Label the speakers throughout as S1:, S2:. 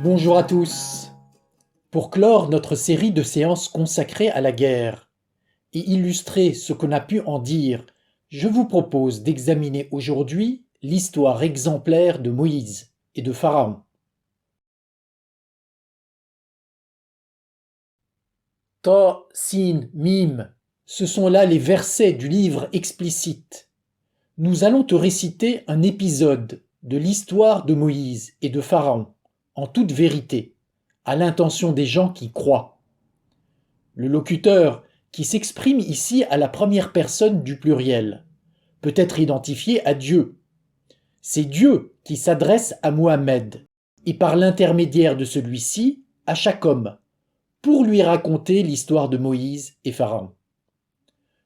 S1: Bonjour à tous. Pour clore notre série de séances consacrées à la guerre et illustrer ce qu'on a pu en dire, je vous propose d'examiner aujourd'hui l'histoire exemplaire de Moïse et de Pharaon. Ta, Sin, Mim, ce sont là les versets du livre explicite. Nous allons te réciter un épisode de l'histoire de Moïse et de Pharaon, en toute vérité, à l'intention des gens qui croient. Le locuteur, qui s'exprime ici à la première personne du pluriel, peut être identifié à Dieu. C'est Dieu qui s'adresse à Mohammed, et par l'intermédiaire de celui-ci, à chaque homme, pour lui raconter l'histoire de Moïse et Pharaon.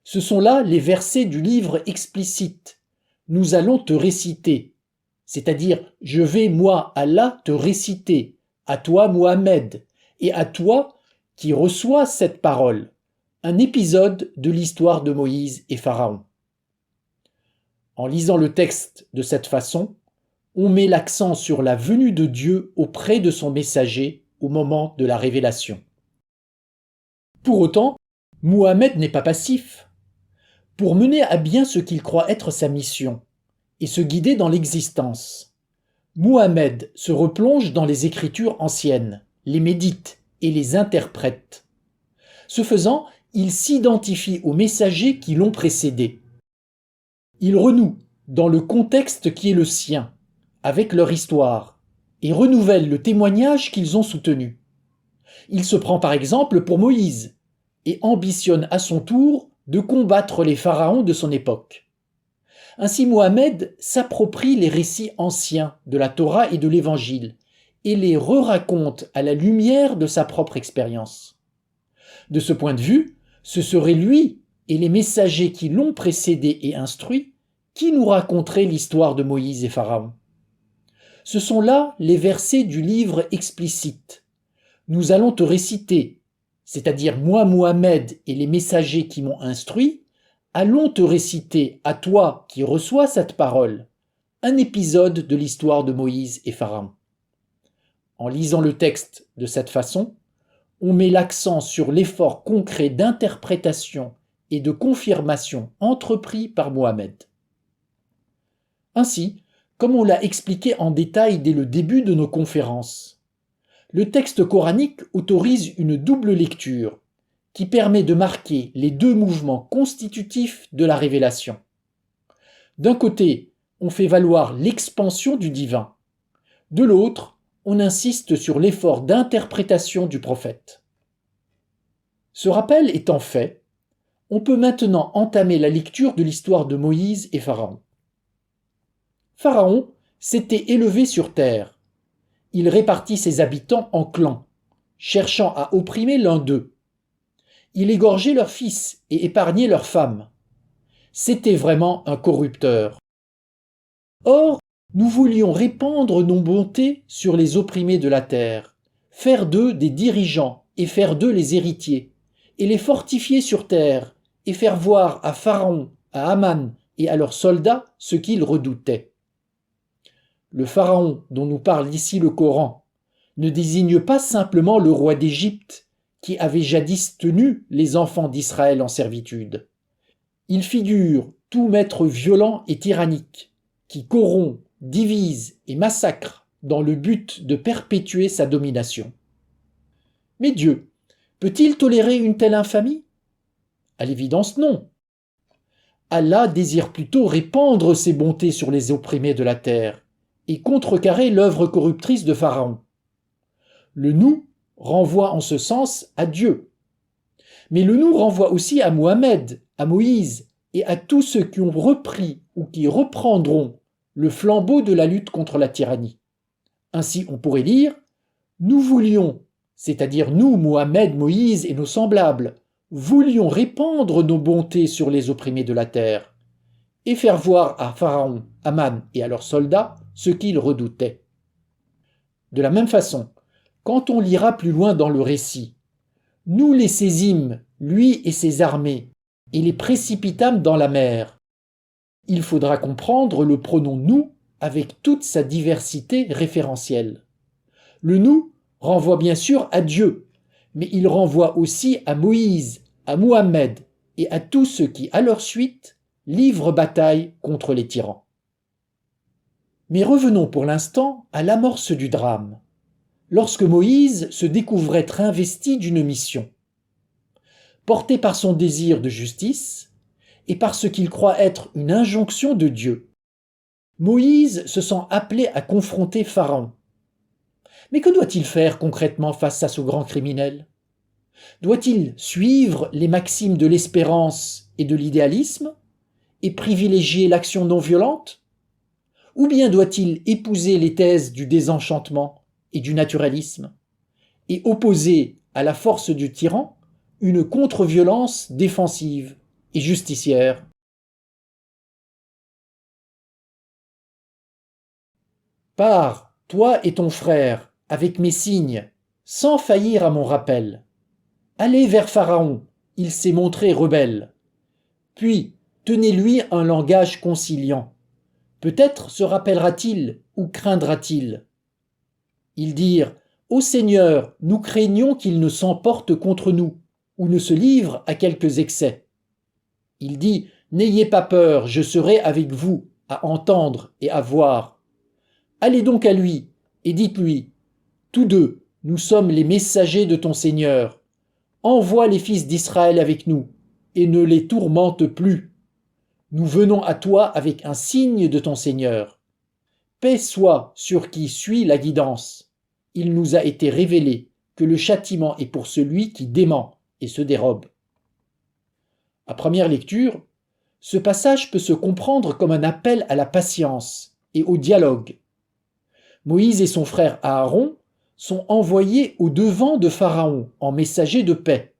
S1: Ce sont là les versets du livre explicite. Nous allons te réciter, c'est-à-dire je vais, moi, Allah, te réciter, à toi, Mohammed, et à toi qui reçois cette parole, un épisode de l'histoire de Moïse et Pharaon. En lisant le texte de cette façon, on met l'accent sur la venue de Dieu auprès de son messager au moment de la révélation. Pour autant, Mohammed n'est pas passif. Pour mener à bien ce qu'il croit être sa mission et se guider dans l'existence, Mohammed se replonge dans les écritures anciennes, les médite et les interprète. Ce faisant, il s'identifie aux messagers qui l'ont précédé. Il renoue dans le contexte qui est le sien, avec leur histoire, et renouvelle le témoignage qu'ils ont soutenu. Il se prend par exemple pour Moïse, et ambitionne à son tour de combattre les pharaons de son époque. Ainsi Mohammed s'approprie les récits anciens de la Torah et de l'Évangile, et les re-raconte à la lumière de sa propre expérience. De ce point de vue, ce serait lui et les messagers qui l'ont précédé et instruit qui nous raconteraient l'histoire de Moïse et Pharaon. Ce sont là les versets du livre explicite. Nous allons te réciter, c'est-à-dire moi, Mohammed, et les messagers qui m'ont instruit, allons te réciter, à toi qui reçois cette parole, un épisode de l'histoire de Moïse et Pharaon. En lisant le texte de cette façon, on met l'accent sur l'effort concret d'interprétation et de confirmation entrepris par Mohammed. Ainsi, comme on l'a expliqué en détail dès le début de nos conférences, le texte coranique autorise une double lecture qui permet de marquer les deux mouvements constitutifs de la révélation. D'un côté, on fait valoir l'expansion du divin. De l'autre, on insiste sur l'effort d'interprétation du prophète. Ce rappel étant fait, on peut maintenant entamer la lecture de l'histoire de Moïse et Pharaon. Pharaon s'était élevé sur terre. Il répartit ses habitants en clans, cherchant à opprimer l'un d'eux. Il égorgeait leurs fils et épargnait leurs femmes. C'était vraiment un corrupteur. Or, nous voulions répandre nos bontés sur les opprimés de la terre, faire d'eux des dirigeants et faire d'eux les héritiers, et les fortifier sur terre, et faire voir à Pharaon, à Aman et à leurs soldats ce qu'ils redoutaient. Le Pharaon dont nous parle ici le Coran ne désigne pas simplement le roi d'Égypte qui avait jadis tenu les enfants d'Israël en servitude. Il figure tout maître violent et tyrannique qui corrompt, divise et massacre dans le but de perpétuer sa domination. Mais Dieu peut-il tolérer une telle infamie? À l'évidence, non. Allah désire plutôt répandre ses bontés sur les opprimés de la terre et contrecarrer l'œuvre corruptrice de Pharaon. Le nous renvoie en ce sens à Dieu. Mais le nous renvoie aussi à Mohammed, à Moïse et à tous ceux qui ont repris ou qui reprendront le flambeau de la lutte contre la tyrannie. Ainsi, on pourrait lire « Nous voulions, c'est-à-dire nous, Mohammed, Moïse et nos semblables, voulions répandre nos bontés sur les opprimés de la terre. et faire voir à Pharaon, Aman et à leurs soldats ce qu'ils redoutaient. De la même façon, quand on lira plus loin dans le récit, nous les saisîmes, lui et ses armées, et les précipitâmes dans la mer. Il faudra comprendre le pronom nous avec toute sa diversité référentielle. Le nous renvoie bien sûr à Dieu, mais il renvoie aussi à Moïse, à Mohammed et à tous ceux qui, à leur suite, livrent bataille contre les tyrans. Mais revenons pour l'instant à l'amorce du drame, lorsque Moïse se découvre être investi d'une mission. Porté par son désir de justice et par ce qu'il croit être une injonction de Dieu, Moïse se sent appelé à confronter Pharaon. Mais que doit-il faire concrètement face à ce grand criminel ? Doit-il suivre les maximes de l'espérance et de l'idéalisme et privilégier l'action non violente ? Ou bien doit-il épouser les thèses du désenchantement et du naturalisme et opposer à la force du tyran une contre-violence défensive et justicière ? Pars, toi et ton frère, avec mes signes, sans faillir à mon rappel. Allez vers Pharaon, il s'est montré rebelle. Puis, tenez-lui un langage conciliant. Peut-être se rappellera-t-il ou craindra-t-il. Ils dirent : Ô Seigneur, nous craignons qu'il ne s'emporte contre nous, ou ne se livre à quelques excès. Il dit : N'ayez pas peur, je serai avec vous, à entendre et à voir. Allez donc à lui, et dites-lui : Tous deux, nous sommes les messagers de ton Seigneur. Envoie les fils d'Israël avec nous, et ne les tourmente plus. Nous venons à toi avec un signe de ton Seigneur. Paix soit sur qui suit la guidance. Il nous a été révélé que le châtiment est pour celui qui dément et se dérobe. À première lecture, ce passage peut se comprendre comme un appel à la patience et au dialogue. Moïse et son frère Aaron sont envoyés au-devant de Pharaon en messagers de paix.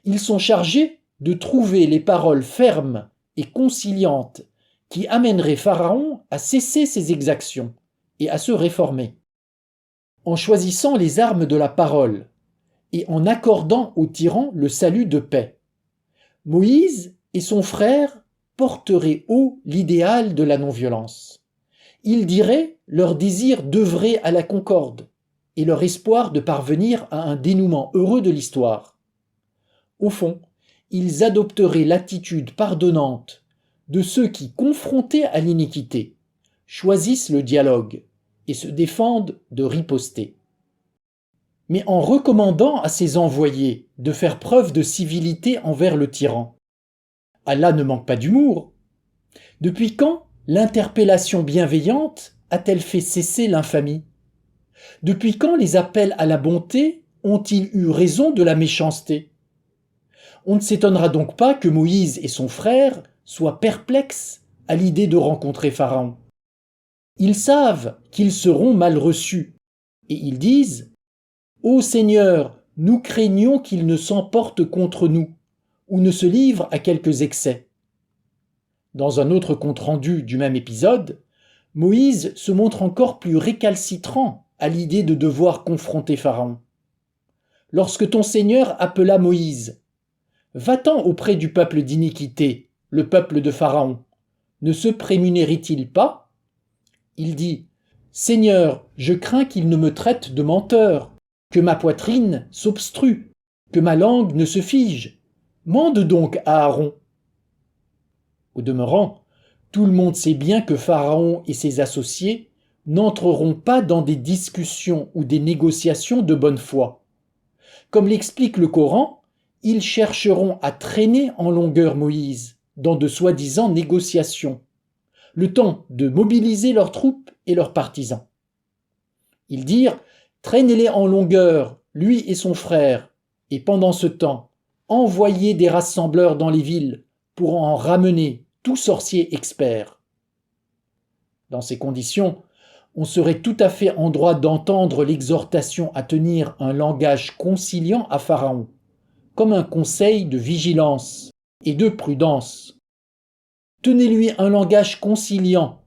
S1: Ils sont chargés de trouver les paroles fermes et conciliantes qui amèneraient Pharaon à cesser ses exactions et à se réformer. En choisissant les armes de la parole et en accordant au tyran le salut de paix, Moïse et son frère porteraient haut l'idéal de la non-violence. Ils diraient leur désir d'œuvrer à la concorde et leur espoir de parvenir à un dénouement heureux de l'histoire. Au fond, ils adopteraient l'attitude pardonnante de ceux qui, confrontés à l'iniquité, choisissent le dialogue et se défendent de riposter. Mais en recommandant à ses envoyés de faire preuve de civilité envers le tyran, Allah ne manque pas d'humour. Depuis quand l'interpellation bienveillante a-t-elle fait cesser l'infamie ? Depuis quand les appels à la bonté ont-ils eu raison de la méchanceté ? On ne s'étonnera donc pas que Moïse et son frère soient perplexes à l'idée de rencontrer Pharaon. Ils savent qu'ils seront mal reçus, et ils disent : Ô Seigneur, nous craignons qu'il ne s'emporte contre nous, ou ne se livre à quelques excès. Dans un autre compte-rendu du même épisode, Moïse se montre encore plus récalcitrant à l'idée de devoir confronter Pharaon. Lorsque ton Seigneur appela Moïse : Va-t'en auprès du peuple d'iniquité, le peuple de Pharaon. Ne se prémunérit-il pas ? Il dit : Seigneur, je crains qu'il ne me traite de menteur, que ma poitrine s'obstrue, que ma langue ne se fige. Mande donc à Aaron. Au demeurant, tout le monde sait bien que Pharaon et ses associés n'entreront pas dans des discussions ou des négociations de bonne foi. Comme l'explique le Coran, ils chercheront à traîner en longueur Moïse dans de soi-disant négociations, le temps de mobiliser leurs troupes et leurs partisans. Ils dirent : Traînez-les en longueur, lui et son frère, et pendant ce temps, envoyez des rassembleurs dans les villes pour en ramener tout sorcier expert. Dans ces conditions, on serait tout à fait en droit d'entendre l'exhortation à tenir un langage conciliant à Pharaon, comme un conseil de vigilance et de prudence. Tenez-lui un langage conciliant,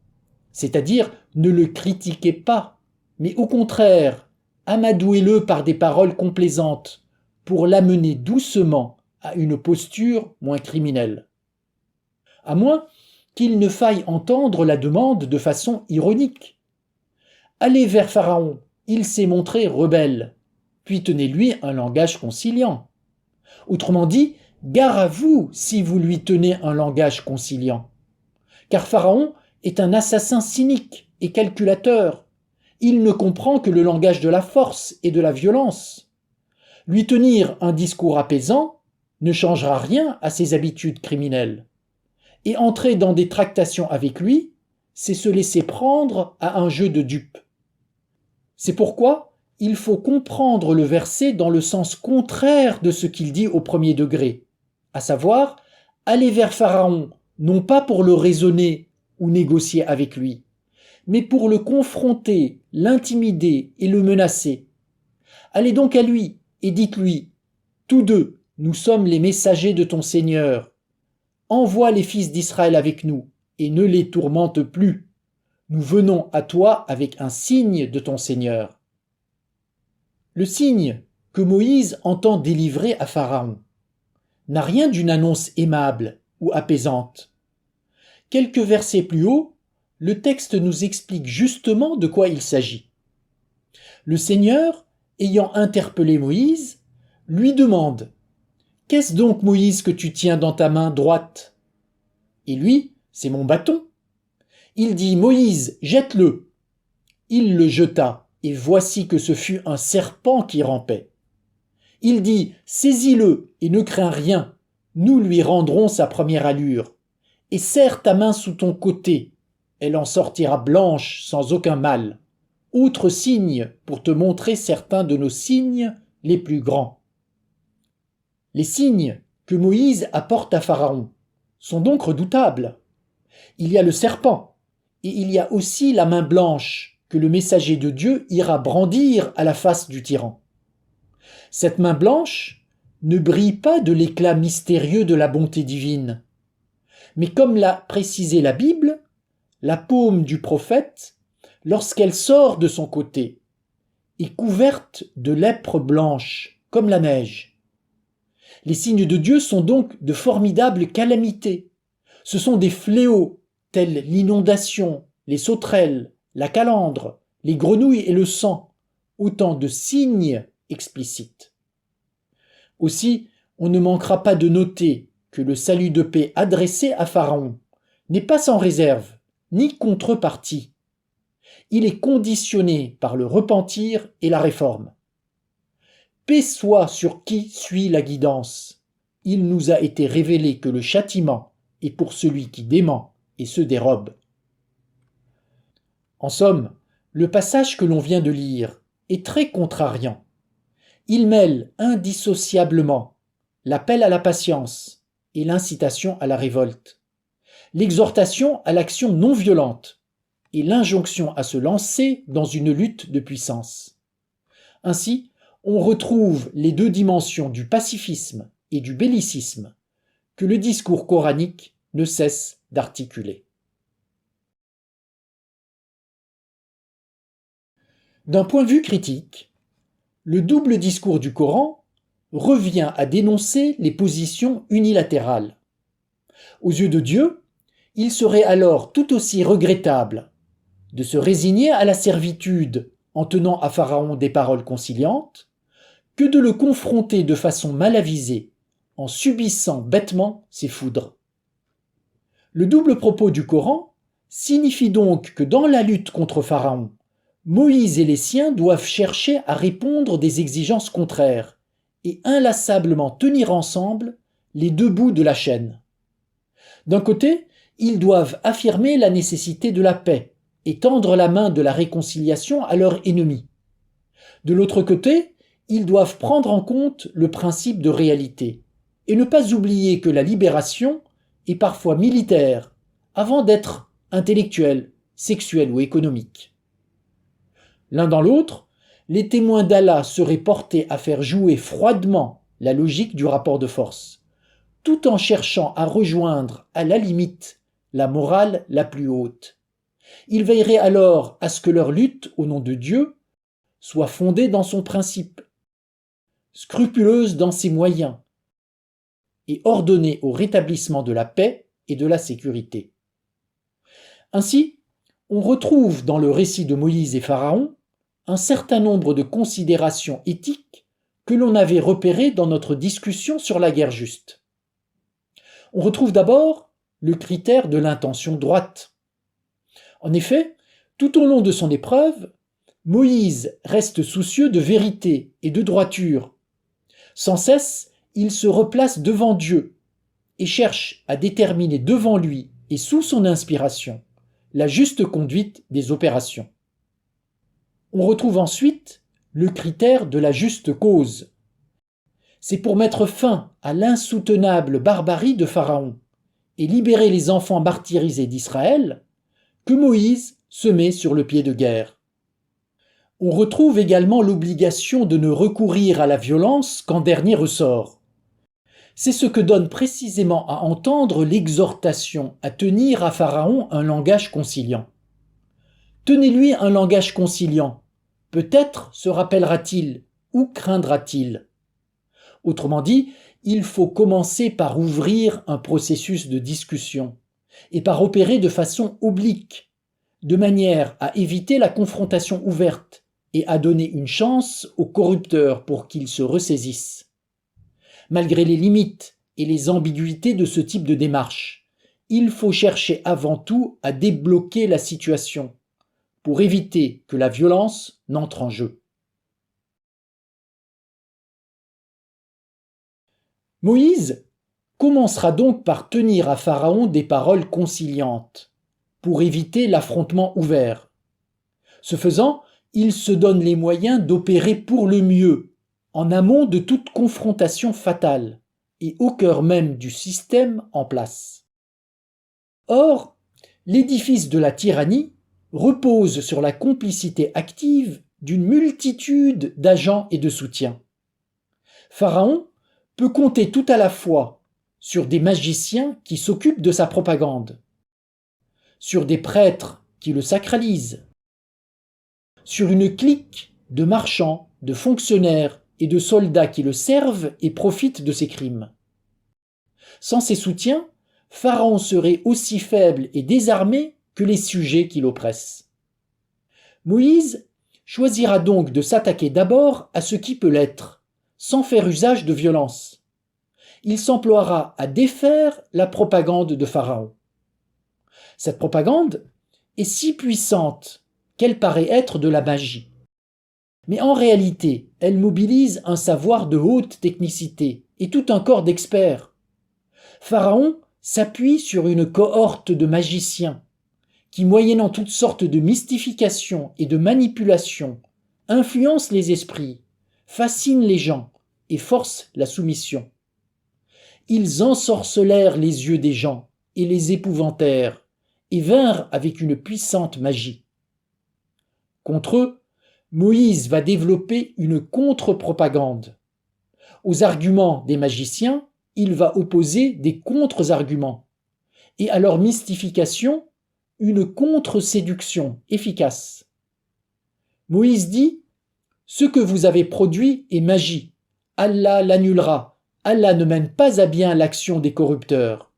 S1: c'est-à-dire ne le critiquez pas, mais au contraire, amadouez-le par des paroles complaisantes pour l'amener doucement à une posture moins criminelle. À moins qu'il ne faille entendre la demande de façon ironique. Allez vers Pharaon, il s'est montré rebelle, puis tenez-lui un langage conciliant. Autrement dit, gare à vous si vous lui tenez un langage conciliant. Car Pharaon est un assassin cynique et calculateur. Il ne comprend que le langage de la force et de la violence. Lui tenir un discours apaisant ne changera rien à ses habitudes criminelles. Et entrer dans des tractations avec lui, c'est se laisser prendre à un jeu de dupes. C'est pourquoi il faut comprendre le verset dans le sens contraire de ce qu'il dit au premier degré, à savoir aller vers Pharaon, non pas pour le raisonner ou négocier avec lui, mais pour le confronter, l'intimider et le menacer. Allez donc à lui et dites-lui, tous deux, nous sommes les messagers de ton Seigneur. Envoie les fils d'Israël avec nous et ne les tourmente plus. Nous venons à toi avec un signe de ton Seigneur. Le signe que Moïse entend délivrer à Pharaon n'a rien d'une annonce aimable ou apaisante. Quelques versets plus haut, le texte nous explique justement de quoi il s'agit. Le Seigneur, ayant interpellé Moïse, lui demande « Qu'est-ce donc, Moïse, que tu tiens dans ta main droite ?» Et lui, c'est mon bâton. Il dit « Moïse, jette-le !» Il le jeta, et voici que ce fut un serpent qui rampait. Il dit « Saisis-le, et ne crains rien, nous lui rendrons sa première allure. Et serre ta main sous ton côté, elle en sortira blanche sans aucun mal. Autre signe pour te montrer certains de nos signes les plus grands. » Les signes que Moïse apporte à Pharaon sont donc redoutables. Il y a le serpent, et il y a aussi la main blanche que le messager de Dieu ira brandir à la face du tyran. Cette main blanche ne brille pas de l'éclat mystérieux de la bonté divine, mais comme l'a précisé la Bible, la paume du prophète, lorsqu'elle sort de son côté, est couverte de lèpre blanche, comme la neige. Les signes de Dieu sont donc de formidables calamités. Ce sont des fléaux tels l'inondation, les sauterelles, la calandre, les grenouilles et le sang, autant de signes explicites. Aussi, on ne manquera pas de noter que le salut de paix adressé à Pharaon n'est pas sans réserve, ni contrepartie. Il est conditionné par le repentir et la réforme. Paix soit sur qui suit la guidance. Il nous a été révélé que le châtiment est pour celui qui dément et se dérobe. En somme, le passage que l'on vient de lire est très contrariant. Il mêle indissociablement l'appel à la patience et l'incitation à la révolte, l'exhortation à l'action non violente et l'injonction à se lancer dans une lutte de puissance. Ainsi, on retrouve les deux dimensions du pacifisme et du bellicisme que le discours coranique ne cesse d'articuler. D'un point de vue critique, le double discours du Coran revient à dénoncer les positions unilatérales. Aux yeux de Dieu, il serait alors tout aussi regrettable de se résigner à la servitude en tenant à Pharaon des paroles conciliantes, que de le confronter de façon mal avisée en subissant bêtement ses foudres. Le double propos du Coran signifie donc que dans la lutte contre Pharaon, Moïse et les siens doivent chercher à répondre des exigences contraires et inlassablement tenir ensemble les deux bouts de la chaîne. D'un côté, ils doivent affirmer la nécessité de la paix et tendre la main de la réconciliation à leurs ennemis. De l'autre côté, ils doivent prendre en compte le principe de réalité et ne pas oublier que la libération est parfois militaire avant d'être intellectuelle, sexuelle ou économique. L'un dans l'autre, les témoins d'Allah seraient portés à faire jouer froidement la logique du rapport de force, tout en cherchant à rejoindre, à la limite, la morale la plus haute. Il veillerait alors à ce que leur lutte au nom de Dieu soit fondée dans son principe, scrupuleuse dans ses moyens, et ordonnée au rétablissement de la paix et de la sécurité. Ainsi, on retrouve dans le récit de Moïse et Pharaon un certain nombre de considérations éthiques que l'on avait repérées dans notre discussion sur la guerre juste. On retrouve d'abord le critère de l'intention droite. En effet, tout au long de son épreuve, Moïse reste soucieux de vérité et de droiture. Sans cesse, il se replace devant Dieu et cherche à déterminer devant lui et sous son inspiration la juste conduite des opérations. On retrouve ensuite le critère de la juste cause. C'est pour mettre fin à l'insoutenable barbarie de Pharaon et libérer les enfants martyrisés d'Israël que Moïse se met sur le pied de guerre. On retrouve également l'obligation de ne recourir à la violence qu'en dernier ressort. C'est ce que donne précisément à entendre l'exhortation à tenir à Pharaon un langage conciliant. Tenez-lui un langage conciliant. Peut-être se rappellera-t-il ou craindra-t-il. Autrement dit, il faut commencer par ouvrir un processus de discussion et par opérer de façon oblique, de manière à éviter la confrontation ouverte et à donner une chance aux corrupteurs pour qu'ils se ressaisissent. Malgré les limites et les ambiguïtés de ce type de démarche, il faut chercher avant tout à débloquer la situation pour éviter que la violence n'entre en jeu. Moïse commencera donc par tenir à Pharaon des paroles conciliantes, pour éviter l'affrontement ouvert. Ce faisant, il se donne les moyens d'opérer pour le mieux, en amont de toute confrontation fatale, et au cœur même du système en place. Or, l'édifice de la tyrannie repose sur la complicité active d'une multitude d'agents et de soutiens. Pharaon peut compter tout à la fois sur des magiciens qui s'occupent de sa propagande, sur des prêtres qui le sacralisent, sur une clique de marchands, de fonctionnaires et de soldats qui le servent et profitent de ses crimes. Sans ces soutiens, Pharaon serait aussi faible et désarmé que les sujets qui l'oppressent. Moïse choisira donc de s'attaquer d'abord à ce qui peut l'être, sans faire usage de violence. Il s'emploiera à défaire la propagande de Pharaon. Cette propagande est si puissante qu'elle paraît être de la magie. Mais en réalité, elle mobilise un savoir de haute technicité et tout un corps d'experts. Pharaon s'appuie sur une cohorte de magiciens qui, moyennant toutes sortes de mystifications et de manipulations, influencent les esprits, fascinent les gens et forcent la soumission. Ils ensorcelèrent les yeux des gens et les épouvantèrent et vinrent avec une puissante magie. Contre eux, Moïse va développer une contre-propagande. Aux arguments des magiciens, il va opposer des contre-arguments, et à leur mystification, une contre-séduction efficace. Moïse dit « Ce que vous avez produit est magie. Allah l'annulera. Allah ne mène pas à bien l'action des corrupteurs.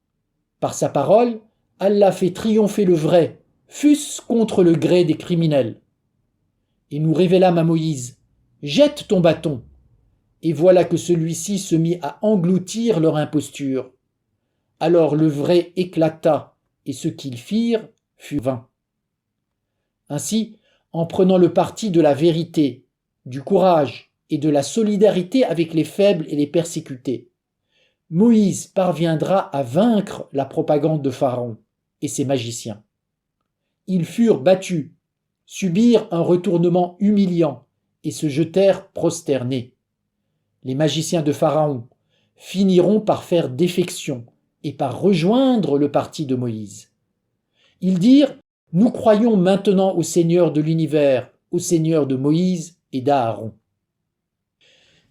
S1: Par sa parole, Allah fait triompher le vrai, fût-ce contre le gré des criminels. » Et nous révélâmes à Moïse « Jette ton bâton !» Et voilà que celui-ci se mit à engloutir leur imposture. Alors le vrai éclata, et ce qu'ils firent fut vain. Ainsi, en prenant le parti de la vérité, du courage et de la solidarité avec les faibles et les persécutés, Moïse parviendra à vaincre la propagande de Pharaon et ses magiciens. Ils furent battus, subirent un retournement humiliant et se jetèrent prosternés. Les magiciens de Pharaon finiront par faire défection et par rejoindre le parti de Moïse. Ils dirent « Nous croyons maintenant au Seigneur de l'univers, au Seigneur de Moïse et d'Aaron. »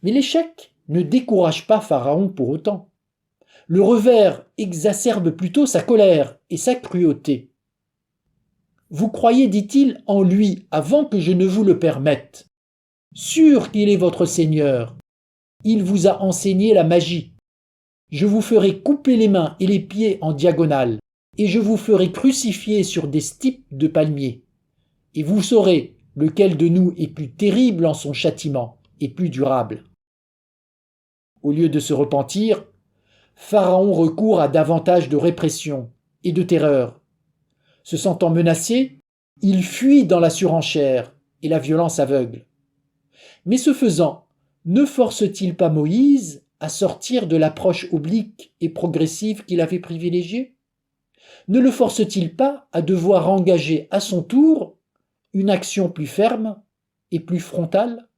S1: Mais l'échec ne décourage pas Pharaon pour autant. Le revers exacerbe plutôt sa colère et sa cruauté. Vous croyez, dit-il, en lui avant que je ne vous le permette. Sûr qu'il est votre Seigneur. Il vous a enseigné la magie. Je vous ferai couper les mains et les pieds en diagonale, et je vous ferai crucifier sur des stipes de palmiers. Et vous saurez lequel de nous est plus terrible en son châtiment et plus durable. Au lieu de se repentir, Pharaon recourt à davantage de répression et de terreur. Se sentant menacé, il fuit dans la surenchère et la violence aveugle. Mais ce faisant, ne force-t-il pas Moïse à sortir de l'approche oblique et progressive qu'il avait privilégiée? Ne le force-t-il pas à devoir engager à son tour une action plus ferme et plus frontale?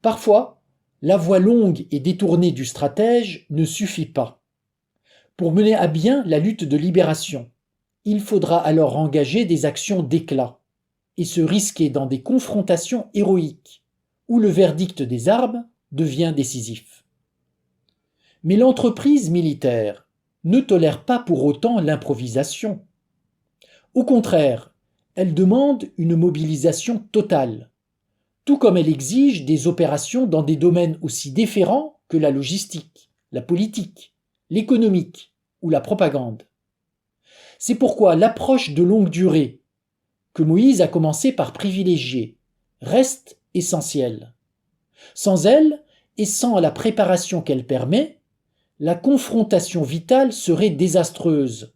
S1: Parfois, la voie longue et détournée du stratège ne suffit pas. Pour mener à bien la lutte de libération, il faudra alors engager des actions d'éclat et se risquer dans des confrontations héroïques, où le verdict des armes devient décisif. Mais l'entreprise militaire ne tolère pas pour autant l'improvisation. Au contraire, elle demande une mobilisation totale, tout comme elle exige des opérations dans des domaines aussi différents que la logistique, la politique, l'économique ou la propagande. C'est pourquoi l'approche de longue durée que Moïse a commencé par privilégier reste essentielle. Sans elle, et sans la préparation qu'elle permet, la confrontation vitale serait désastreuse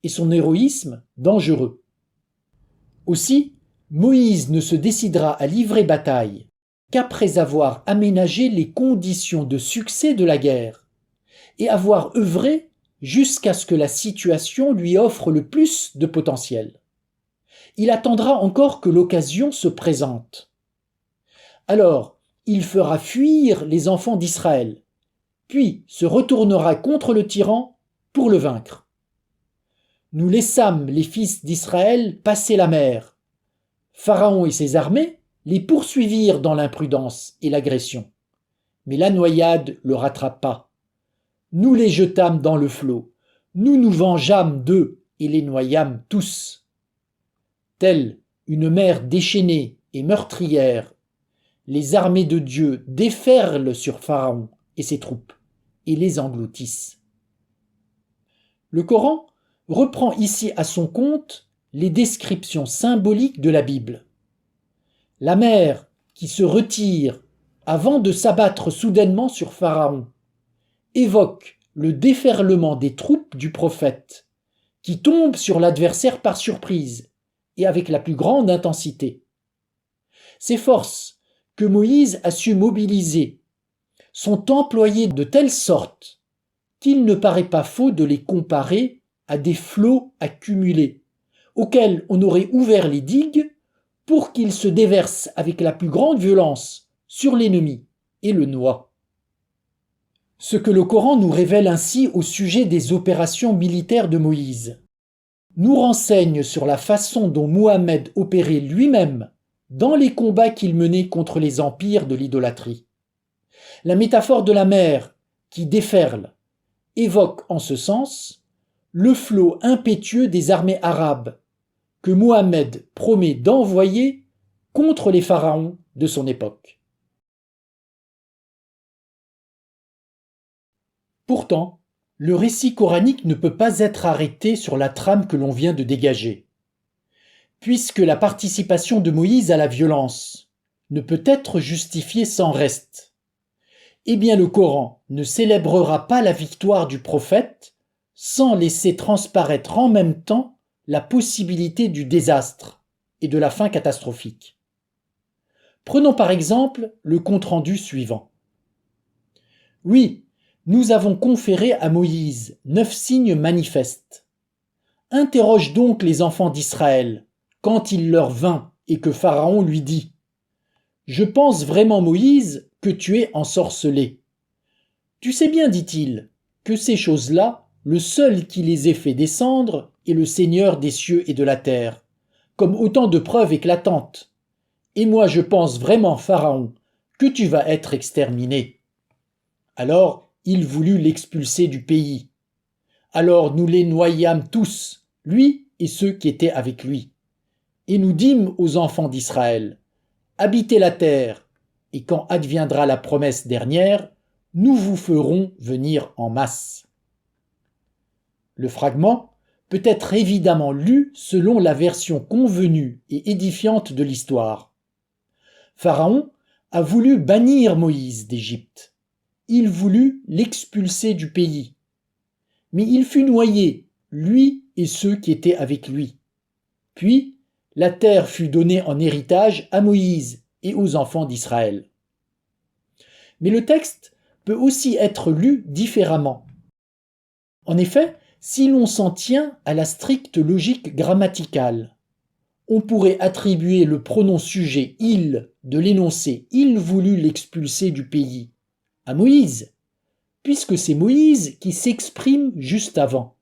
S1: et son héroïsme dangereux. Aussi, Moïse ne se décidera à livrer bataille qu'après avoir aménagé les conditions de succès de la guerre et avoir œuvré jusqu'à ce que la situation lui offre le plus de potentiel. Il attendra encore que l'occasion se présente. Alors, il fera fuir les enfants d'Israël, puis se retournera contre le tyran pour le vaincre. Nous laissâmes les fils d'Israël passer la mer. Pharaon et ses armées les poursuivirent dans l'imprudence et l'agression. Mais la noyade le rattrapa. Nous les jetâmes dans le flot. Nous nous vengeâmes d'eux et les noyâmes tous. Telle une mer déchaînée et meurtrière, les armées de Dieu déferlent sur Pharaon et ses troupes et les engloutissent. Le Coran reprend ici à son compte les descriptions symboliques de la Bible. La mer qui se retire avant de s'abattre soudainement sur Pharaon évoque le déferlement des troupes du prophète qui tombent sur l'adversaire par surprise et avec la plus grande intensité. Ces forces que Moïse a su mobiliser sont employées de telle sorte qu'il ne paraît pas faux de les comparer à des flots accumulés, auxquels on aurait ouvert les digues pour qu'ils se déversent avec la plus grande violence sur l'ennemi et le noient. Ce que le Coran nous révèle ainsi au sujet des opérations militaires de Moïse nous renseigne sur la façon dont Mohammed opérait lui-même dans les combats qu'il menait contre les empires de l'idolâtrie. La métaphore de la mer qui déferle évoque en ce sens le flot impétueux des armées arabes que Mohammed promet d'envoyer contre les pharaons de son époque. Pourtant, le récit coranique ne peut pas être arrêté sur la trame que l'on vient de dégager, puisque la participation de Moïse à la violence ne peut être justifiée sans reste. Eh bien, le Coran ne célébrera pas la victoire du prophète sans laisser transparaître en même temps la possibilité du désastre et de la fin catastrophique. Prenons par exemple le compte-rendu suivant. Oui, nous avons conféré à Moïse 9 signes manifestes. Interroge donc les enfants d'Israël quand il leur vint et que Pharaon lui dit « Je pense vraiment, Moïse, que tu es ensorcelé. Tu sais bien, dit-il, que ces choses-là, le seul qui les ait fait descendre est le Seigneur des cieux et de la terre, comme autant de preuves éclatantes. Et moi je pense vraiment, Pharaon, que tu vas être exterminé. » Alors il voulut l'expulser du pays. Alors nous les noyâmes tous, lui et ceux qui étaient avec lui. Et nous dîmes aux enfants d'Israël, « Habitez la terre, et quand adviendra la promesse dernière, nous vous ferons venir en masse. » Le fragment peut être évidemment lu selon la version convenue et édifiante de l'histoire. Pharaon a voulu bannir Moïse d'Égypte. Il voulut l'expulser du pays. Mais il fut noyé, lui et ceux qui étaient avec lui. Puis, la terre fut donnée en héritage à Moïse et aux enfants d'Israël. Mais le texte peut aussi être lu différemment. En effet, si l'on s'en tient à la stricte logique grammaticale, on pourrait attribuer le pronom sujet « il » de l'énoncé « il voulut l'expulser du pays » à Moïse, puisque c'est Moïse qui s'exprime juste avant.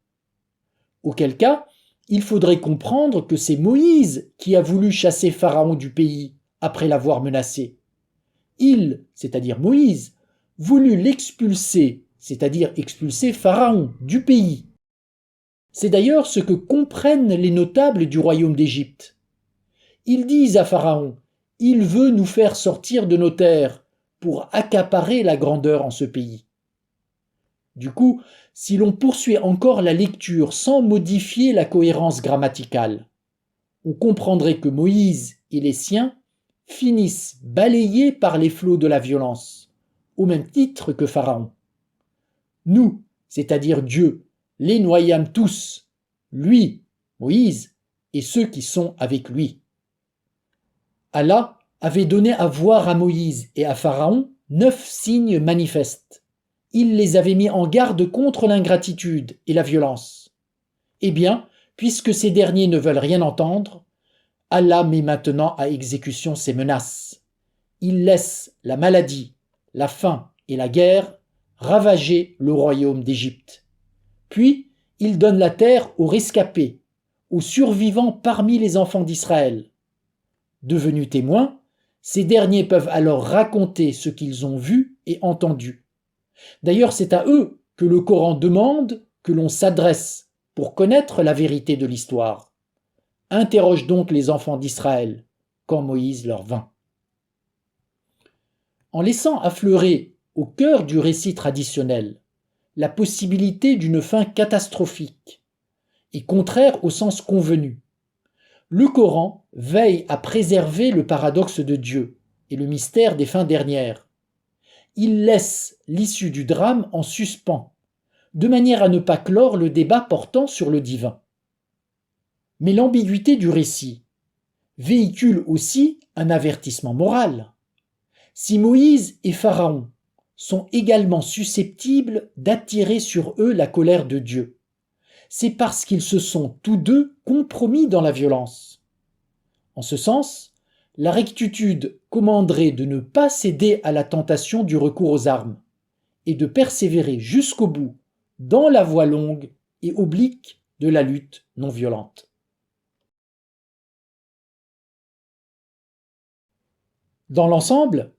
S1: Auquel cas, il faudrait comprendre que c'est Moïse qui a voulu chasser Pharaon du pays après l'avoir menacé. Il, c'est-à-dire Moïse, voulut l'expulser, c'est-à-dire expulser Pharaon du pays. C'est d'ailleurs ce que comprennent les notables du royaume d'Égypte. Ils disent à Pharaon, « Il veut nous faire sortir de nos terres pour accaparer la grandeur en ce pays. » Du coup, si l'on poursuit encore la lecture sans modifier la cohérence grammaticale, on comprendrait que Moïse et les siens finissent balayés par les flots de la violence, au même titre que Pharaon. Nous, c'est-à-dire Dieu, les noyâmes tous, lui, Moïse, et ceux qui sont avec lui. Allah avait donné à voir à Moïse et à Pharaon 9 signes manifestes. Il les avait mis en garde contre l'ingratitude et la violence. Eh bien, puisque ces derniers ne veulent rien entendre, Allah met maintenant à exécution ses menaces. Il laisse la maladie, la faim et la guerre ravager le royaume d'Égypte. Puis, il donne la terre aux rescapés, aux survivants parmi les enfants d'Israël. Devenus témoins, ces derniers peuvent alors raconter ce qu'ils ont vu et entendu. D'ailleurs, c'est à eux que le Coran demande que l'on s'adresse pour connaître la vérité de l'histoire. Interroge donc les enfants d'Israël quand Moïse leur vint. En laissant affleurer au cœur du récit traditionnel la possibilité d'une fin catastrophique et contraire au sens convenu, le Coran veille à préserver le paradoxe de Dieu et le mystère des fins dernières. Il laisse l'issue du drame en suspens, de manière à ne pas clore le débat portant sur le divin. Mais l'ambiguïté du récit véhicule aussi un avertissement moral. Si Moïse et Pharaon sont également susceptibles d'attirer sur eux la colère de Dieu, c'est parce qu'ils se sont tous deux compromis dans la violence. En ce sens, la rectitude commanderait de ne pas céder à la tentation du recours aux armes et de persévérer jusqu'au bout dans la voie longue et oblique de la lutte non violente. Dans l'ensemble,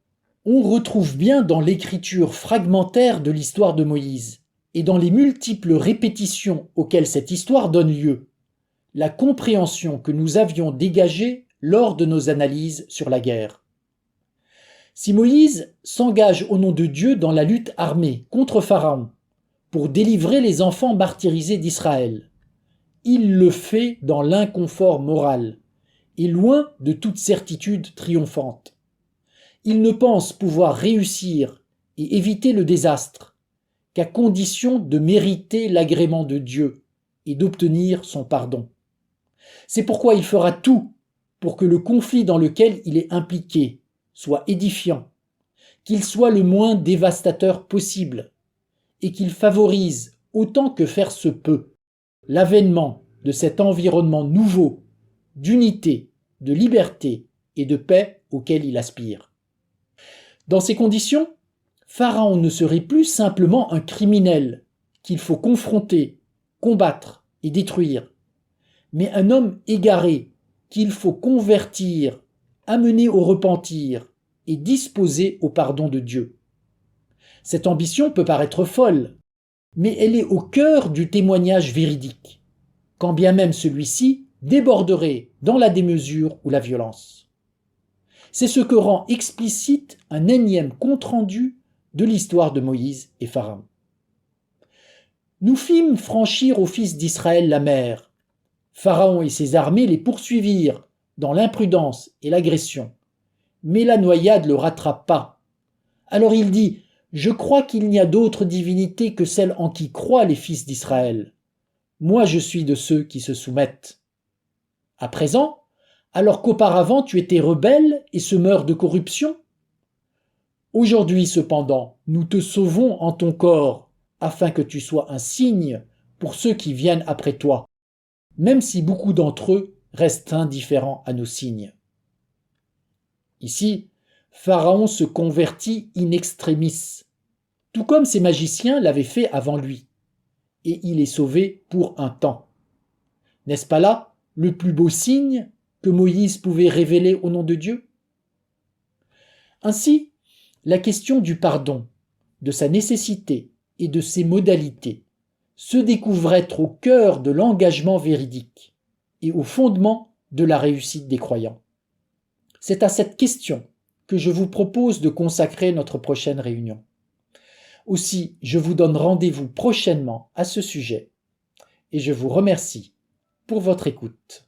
S1: on retrouve bien dans l'écriture fragmentaire de l'histoire de Moïse et dans les multiples répétitions auxquelles cette histoire donne lieu, la compréhension que nous avions dégagée lors de nos analyses sur la guerre. Si Moïse s'engage au nom de Dieu dans la lutte armée contre Pharaon pour délivrer les enfants martyrisés d'Israël, il le fait dans l'inconfort moral et loin de toute certitude triomphante. Il ne pense pouvoir réussir et éviter le désastre qu'à condition de mériter l'agrément de Dieu et d'obtenir son pardon. C'est pourquoi il fera tout pour que le conflit dans lequel il est impliqué soit édifiant, qu'il soit le moins dévastateur possible et qu'il favorise autant que faire se peut l'avènement de cet environnement nouveau d'unité, de liberté et de paix auquel il aspire. Dans ces conditions, Pharaon ne serait plus simplement un criminel qu'il faut confronter, combattre et détruire, mais un homme égaré qu'il faut convertir, amener au repentir et disposés au pardon de Dieu. Cette ambition peut paraître folle, mais elle est au cœur du témoignage véridique, quand bien même celui-ci déborderait dans la démesure ou la violence. C'est ce que rend explicite un énième compte-rendu de l'histoire de Moïse et Pharaon. Nous fîmes franchir aux fils d'Israël la mer. Pharaon et ses armées les poursuivirent dans l'imprudence et l'agression. Mais la noyade le rattrapa. Alors il dit : je crois qu'il n'y a d'autre divinité que celle en qui croient les fils d'Israël. Moi je suis de ceux qui se soumettent. À présent, alors qu'auparavant tu étais rebelle et semeur de corruption ? Aujourd'hui cependant, nous te sauvons en ton corps, afin que tu sois un signe pour ceux qui viennent après toi, même si beaucoup d'entre eux restent indifférents à nos signes. Ici, Pharaon se convertit in extremis, tout comme ses magiciens l'avaient fait avant lui, et il est sauvé pour un temps. N'est-ce pas là le plus beau signe que Moïse pouvait révéler au nom de Dieu ? Ainsi, la question du pardon, de sa nécessité et de ses modalités se découvre être au cœur de l'engagement véridique et au fondement de la réussite des croyants. C'est à cette question que je vous propose de consacrer notre prochaine réunion. Aussi, je vous donne rendez-vous prochainement à ce sujet et je vous remercie pour votre écoute.